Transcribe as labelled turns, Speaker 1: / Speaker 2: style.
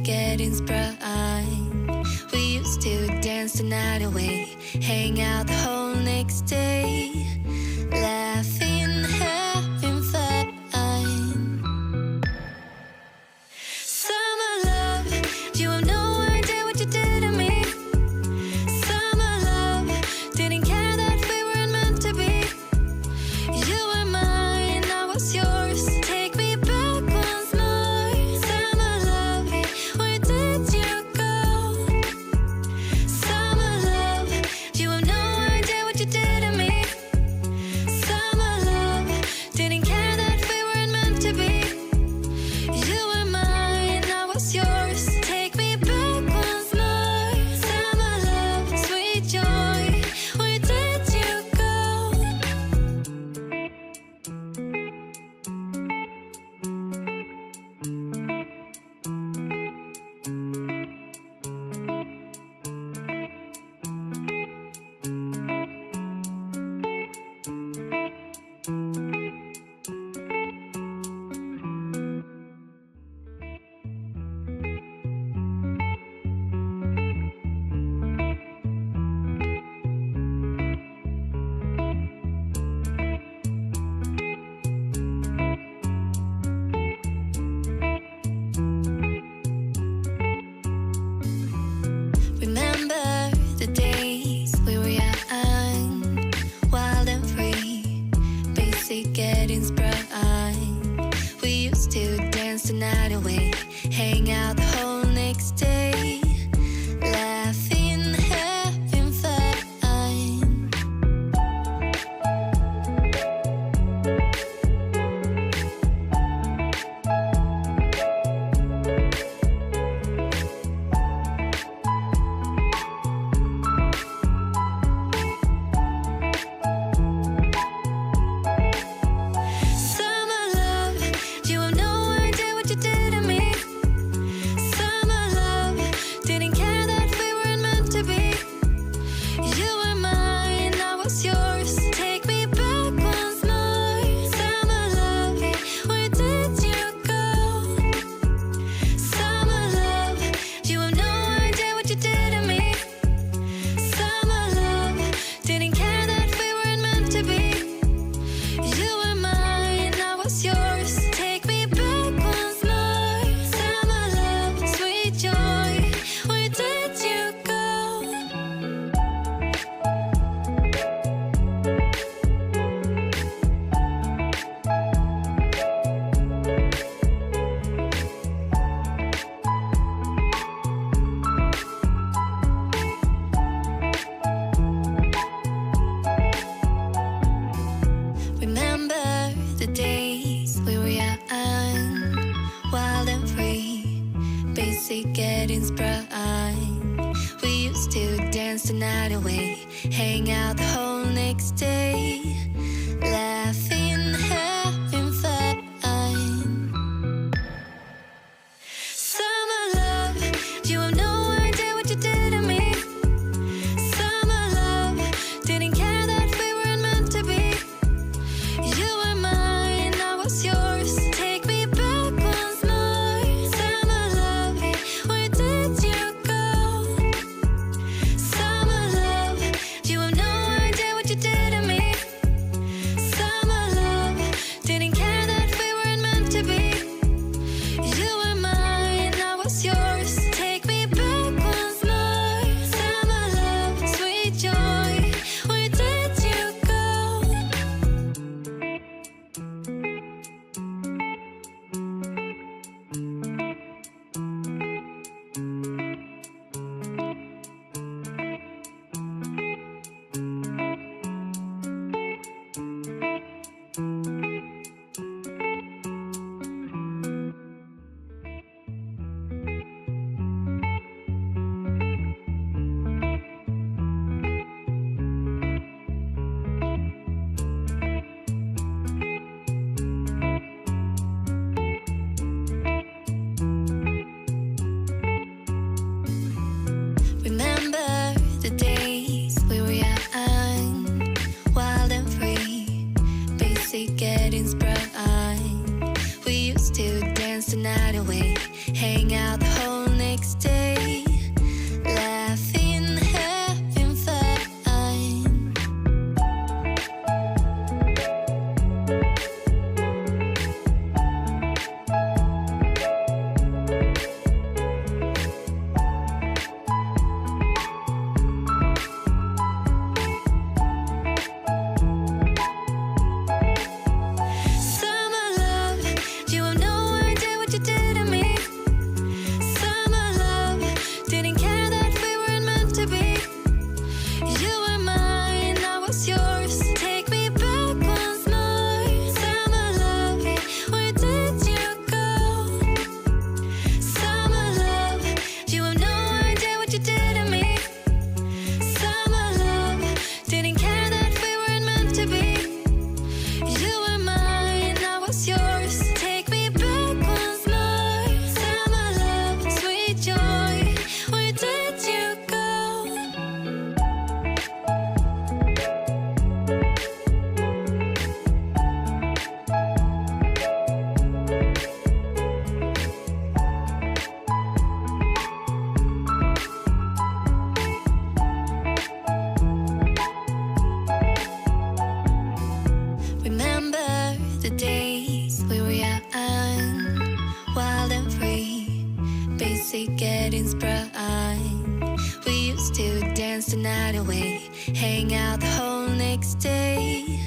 Speaker 1: getting sprung. We used to dance the night away, hang out the whole next day, laughing, having fun. Summer love, you have no idea what you did to me. Summer love, didn't care that we weren't meant to be. You were mine, I was yours. Take me back once more. Summer love, where did you go? Summer love, you have no idea what you did to me. Summer love, didn't care that we weren't meant to be. You were mine, I was yours. Take me back once more. Summer love, sweet joy, where did you go? Remember the days we were young, wild and free, basic getting sprung. We used to dance the night away, hang out the whole next day, laughing, having fun. Summer love, you have no idea what you did to me. Summer love, didn't care that we weren't meant to be. You were mine, I was yours. Take me back once more. Summer love, where did you go? Summer love, you have no idea what you did to me. Summer love, didn't care that we weren't meant to be. You were mine, I was yours. Take me back once more. Summer love, sweet joy, where did you go? Remember the days we were young, wild and free, basic getting sprung. We used to dance the night away, hang out the whole next day, laughing, having fun. Summer love, you have no idea what you did to me. Summer love, didn't care that we weren't meant to be. You were mine, I was yours. Take me back once more. Summer love, where did you go? Summer love, you have no idea what you did to me. Summer love, didn't care that we weren't meant to be. You were mine, I was yours. Take me back once more. Summer love, sweet joy, where did you go? getting sprung. We used to dance the night away, hang out the whole night. feet getting sprung. We used to dance the night away, hang out the whole next day.